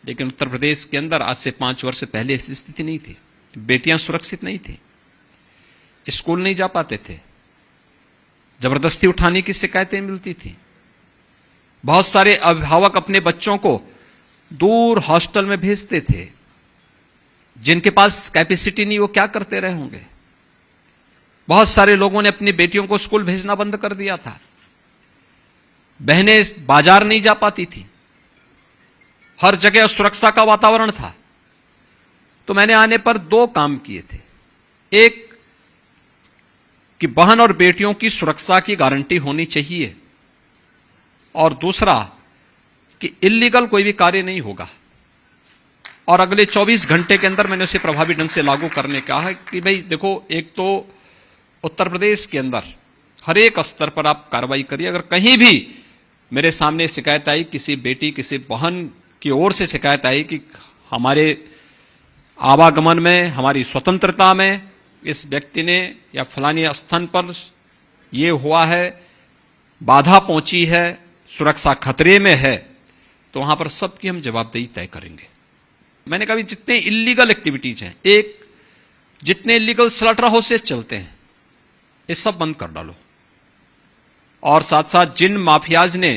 लेकिन उत्तर प्रदेश के अंदर आज से 5 वर्ष पहले ऐसी स्थिति नहीं थी। बेटियां सुरक्षित नहीं थी, स्कूल नहीं जा पाते थे, जबरदस्ती उठाने की शिकायतें मिलती थी। बहुत सारे अभिभावक अपने बच्चों को दूर हॉस्टल में भेजते थे, जिनके पास कैपेसिटी नहीं, वो क्या करते रहे होंगे। बहुत सारे लोगों ने अपनी बेटियों को स्कूल भेजना बंद कर दिया था। बहनें बाजार नहीं जा पाती थी, हर जगह सुरक्षा का वातावरण था। तो मैंने आने पर 2 काम किए थे। एक कि बहन और बेटियों की सुरक्षा की गारंटी होनी चाहिए, और दूसरा कि इल्लीगल कोई भी कार्य नहीं होगा। और अगले 24 घंटे के अंदर मैंने उसे प्रभावी ढंग से लागू करने का है कि भाई देखो, एक तो उत्तर प्रदेश के अंदर हर एक स्तर पर आप कार्रवाई करिए। अगर कहीं भी मेरे सामने शिकायत आई, किसी बेटी किसी बहन की ओर से शिकायत आई कि हमारे आवागमन में, हमारी स्वतंत्रता में इस व्यक्ति ने या फलानी स्थान पर यह हुआ है, बाधा पहुंची है, सुरक्षा खतरे में है, तो वहां पर सबकी हम जवाबदेही तय करेंगे। मैंने कहा जितने इल्लीगल एक्टिविटीज हैं, एक जितने इल्लीगल स्लॉटर हाउसेस चलते हैं, ये सब बंद कर डालो। और साथ साथ जिन माफियाज ने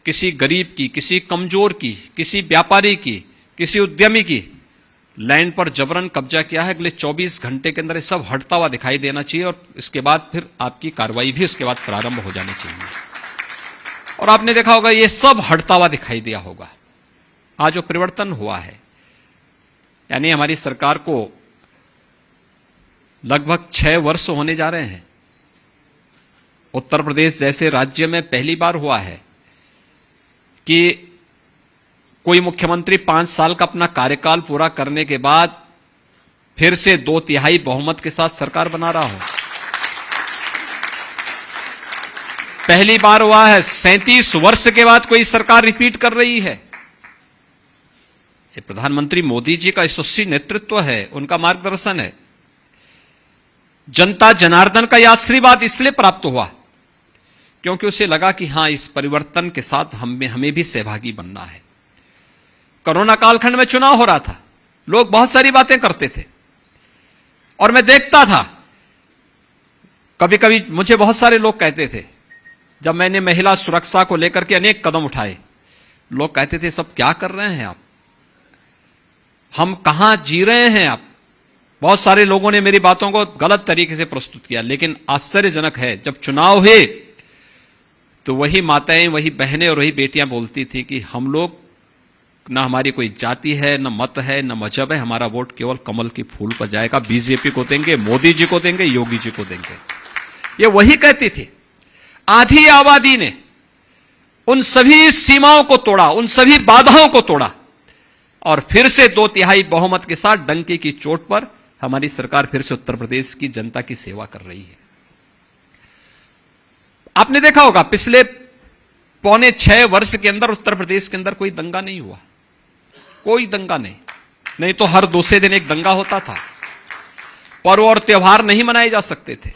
किसी गरीब की, किसी कमजोर की, किसी व्यापारी की, किसी उद्यमी की लैंड पर जबरन कब्जा किया है, अगले 24 घंटे के अंदर ये सब हटता हुआ दिखाई देना चाहिए, और इसके बाद फिर आपकी कार्रवाई भी उसके बाद प्रारंभ हो जानी चाहिए। और आपने देखा होगा ये सब हटता हुआ दिखाई दिया होगा। आज जो परिवर्तन हुआ है, यानी हमारी सरकार को लगभग 6 वर्ष होने जा रहे हैं। उत्तर प्रदेश जैसे राज्य में पहली बार हुआ है कि कोई मुख्यमंत्री 5 साल का अपना कार्यकाल पूरा करने के बाद फिर से 2/3 बहुमत के साथ सरकार बना रहा हो। पहली बार हुआ है, 37 वर्ष के बाद कोई सरकार रिपीट कर रही है। ये प्रधानमंत्री मोदी जी का यशस्वी नेतृत्व है, उनका मार्गदर्शन है। जनता जनार्दन का यह आशीर्वाद इसलिए प्राप्त हुआ क्योंकि उसे लगा कि हां, इस परिवर्तन के साथ हमें भी सहभागी बनना है। कोरोना कालखंड में चुनाव हो रहा था, लोग बहुत सारी बातें करते थे, और मैं देखता था, कभी कभी मुझे बहुत सारे लोग कहते थे, जब मैंने महिला सुरक्षा को लेकर के अनेक कदम उठाए, लोग कहते थे सब क्या कर रहे हैं आप, हम कहां जी रहे हैं आप। बहुत सारे लोगों ने मेरी बातों को गलत तरीके से प्रस्तुत किया, लेकिन आश्चर्यजनक है, जब चुनाव हुए तो वही माताएं, वही बहनें और वही बेटियां बोलती थी कि हम लोग, ना हमारी कोई जाति है, न मत है, न मजहब है, हमारा वोट केवल कमल की फूल पर जाएगा, बीजेपी को देंगे, मोदी जी को देंगे, योगी जी को देंगे। ये वही कहती थी। आधी आबादी ने उन सभी सीमाओं को तोड़ा, उन सभी बाधाओं को तोड़ा, और फिर से 2/3 बहुमत के साथ डंके की चोट पर हमारी सरकार फिर से उत्तर प्रदेश की जनता की सेवा कर रही है। आपने देखा होगा पिछले 5.25 वर्ष के अंदर उत्तर प्रदेश के अंदर कोई दंगा नहीं हुआ, कोई दंगा नहीं तो हर दूसरे दिन एक दंगा होता था। पर्व और त्योहार नहीं मनाए जा सकते थे।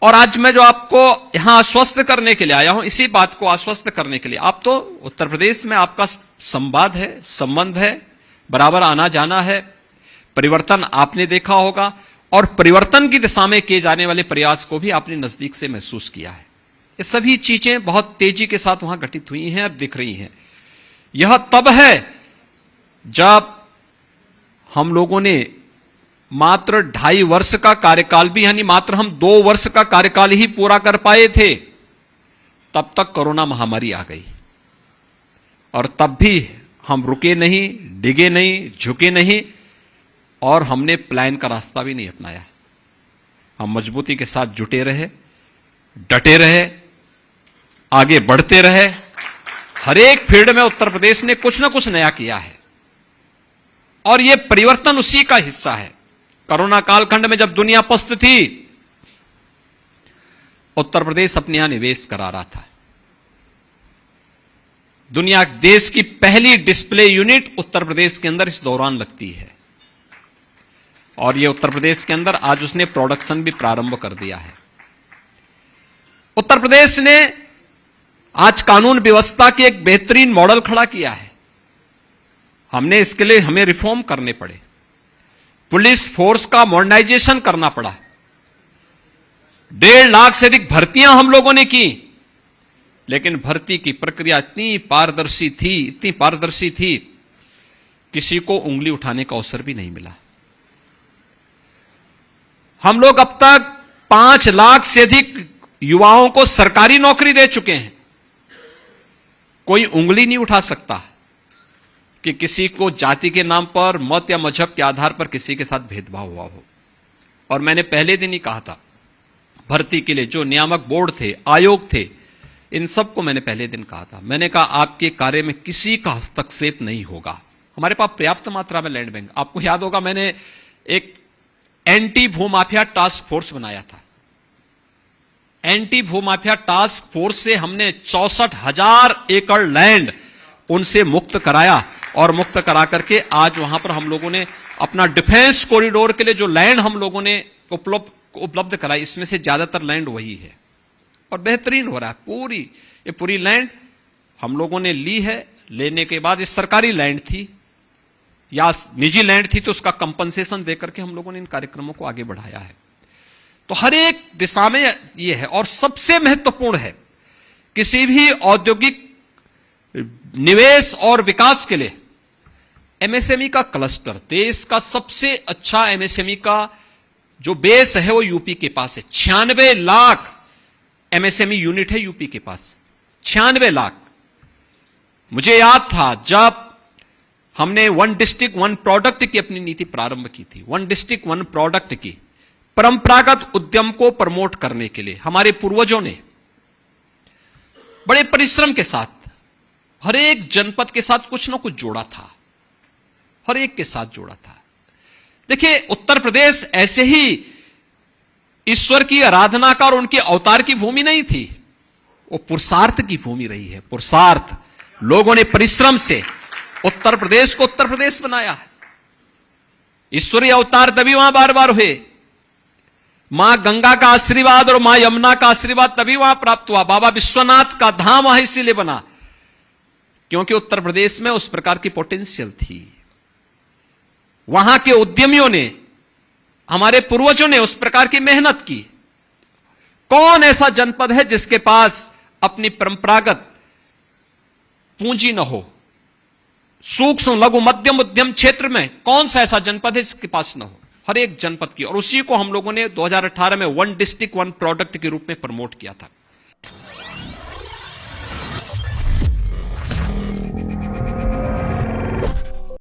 और आज मैं जो आपको यहां आश्वस्त करने के लिए आया हूं, इसी बात को आश्वस्त करने के लिए, आप तो उत्तर प्रदेश में आपका संवाद है, संबंध है, बराबर आना जाना है, परिवर्तन आपने देखा होगा, और परिवर्तन की दिशा में किए जाने वाले प्रयास को भी आपने नजदीक से महसूस किया है। ये सभी चीजें बहुत तेजी के साथ वहां घटित हुई हैं, अब दिख रही हैं। यह तब है जब हम लोगों ने मात्र 2.5 वर्ष का कार्यकाल भी, यानी मात्र हम 2 वर्ष का कार्यकाल ही पूरा कर पाए थे, तब तक कोरोना महामारी आ गई, और तब भी हम रुके नहीं, डिगे नहीं, झुके नहीं, और हमने प्लान का रास्ता भी नहीं अपनाया। हम मजबूती के साथ जुटे रहे, डटे रहे, आगे बढ़ते रहे। हर एक फील्ड में उत्तर प्रदेश ने कुछ ना कुछ नया किया है, और यह परिवर्तन उसी का हिस्सा है। कोरोना कालखंड में जब दुनिया पस्त थी, उत्तर प्रदेश अपने यहां निवेश करा रहा था। दुनिया देश की पहली डिस्प्ले यूनिट उत्तर प्रदेश के अंदर इस दौरान लगती है, और यह उत्तर प्रदेश के अंदर आज उसने प्रोडक्शन भी प्रारंभ कर दिया है। उत्तर प्रदेश ने आज कानून व्यवस्था की एक बेहतरीन मॉडल खड़ा किया है। हमने इसके लिए हमें रिफॉर्म करने पड़े, पुलिस फोर्स का मॉडर्नाइजेशन करना पड़ा, 1.5 लाख से अधिक भर्तियां हम लोगों ने की, लेकिन भर्ती की प्रक्रिया इतनी पारदर्शी थी, किसी को उंगली उठाने का अवसर भी नहीं मिला। हम लोग अब तक 5 लाख से अधिक युवाओं को सरकारी नौकरी दे चुके हैं। कोई उंगली नहीं उठा सकता कि किसी को जाति के नाम पर, मत या मजहब के आधार पर किसी के साथ भेदभाव हुआ हो। और मैंने पहले दिन ही कहा था, भर्ती के लिए जो नियामक बोर्ड थे, आयोग थे, इन सबको मैंने पहले दिन कहा था। मैंने कहा आपके कार्य में किसी का हस्तक्षेप नहीं होगा। हमारे पास पर्याप्त मात्रा में लैंड बैंक, आपको याद होगा मैंने एक एंटी भूमाफिया टास्क फोर्स बनाया था। एंटी भूमाफिया टास्क फोर्स से हमने 64,000 एकड़ लैंड उनसे मुक्त कराया, और मुक्त करा करके आज वहां पर हम लोगों ने अपना डिफेंस कॉरिडोर के लिए जो लैंड हम लोगों ने उपलब्ध कराई, इसमें से ज्यादातर लैंड वही है और बेहतरीन हो रहा है। ये पूरी लैंड हम लोगों ने ली है। लेने के बाद ये सरकारी लैंड थी या निजी लैंड थी, तो उसका कंपनसेशन देकर के हम लोगों ने इन कार्यक्रमों को आगे बढ़ाया है। तो हर एक दिशा में यह है। और सबसे महत्वपूर्ण है, किसी भी औद्योगिक निवेश और विकास के लिए एमएसएमई का क्लस्टर, देश का सबसे अच्छा एमएसएमई का जो बेस है वो यूपी के पास है। 96 लाख एमएसएमई यूनिट है यूपी के पास, 96 लाख। मुझे याद था जब हमने 1 डिस्ट्रिक्ट 1 प्रोडक्ट की अपनी नीति प्रारंभ की थी, 1 डिस्ट्रिक्ट 1 प्रोडक्ट की, परंपरागत उद्यम को प्रमोट करने के लिए हमारे पूर्वजों ने बड़े परिश्रम के साथ हर एक जनपद के साथ कुछ ना कुछ जोड़ा था, हर एक के साथ जोड़ा था। देखिए, उत्तर प्रदेश ऐसे ही ईश्वर की आराधना का और उनके अवतार की भूमि नहीं थी, वो पुरुषार्थ की भूमि रही है। पुरुषार्थ, लोगों ने परिश्रम से उत्तर प्रदेश को उत्तर प्रदेश बनाया है। ईश्वरीय अवतार तभी वहां बार बार हुए। मां गंगा का आशीर्वाद और मां यमुना का आशीर्वाद तभी वहां प्राप्त हुआ। बाबा विश्वनाथ का धाम वहां इसीलिए बना क्योंकि उत्तर प्रदेश में उस प्रकार की पोटेंशियल थी। वहां के उद्यमियों ने, हमारे पूर्वजों ने उस प्रकार की मेहनत की। कौन ऐसा जनपद है जिसके पास अपनी परंपरागत पूंजी न हो? सूक्ष्म, लघु, मध्यम उद्यम क्षेत्र में कौन सा ऐसा जनपद है जिसके पास न हो? हर एक जनपद की। और उसी को हम लोगों ने 2018 में 1 डिस्ट्रिक्ट 1 प्रोडक्ट के रूप में प्रमोट किया था।